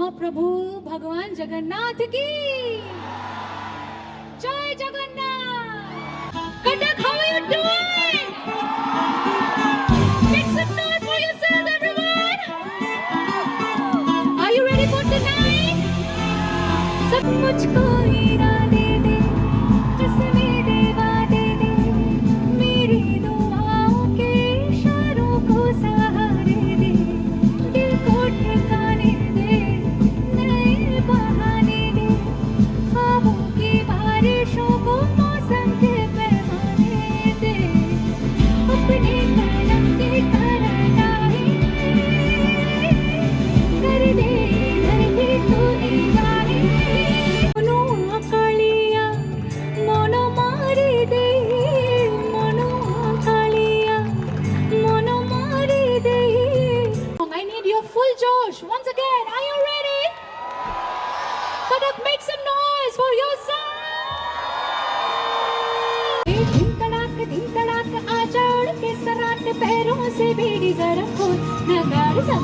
महाप्रभु भगवान जगन्नाथ की जय Jagannath. Katak, how are you doing? Make some noise for yourselves, everyone. Are you ready for tonight? सब मुझको हीरा दे दे, इसमें देवा दे दे, मेरी दुआओं के इशारों को सहारे दे, दिल को ठिकाने दे, नए बहाने दे, ख्वाबों की बारिशों को मौसम के पैमाने दे, अपने कलम की तरह कर दे धरती तू निगाहे, मनो कालिया मनो मारी दे, मनो कालिया मनो मारी दे। I need your full Josh once again. Are you ready? Katak, make some noise for yourself. दिन तड़ाक आ चढ़ के सराट पैरों से भीड़ी जरा खोल नगार सब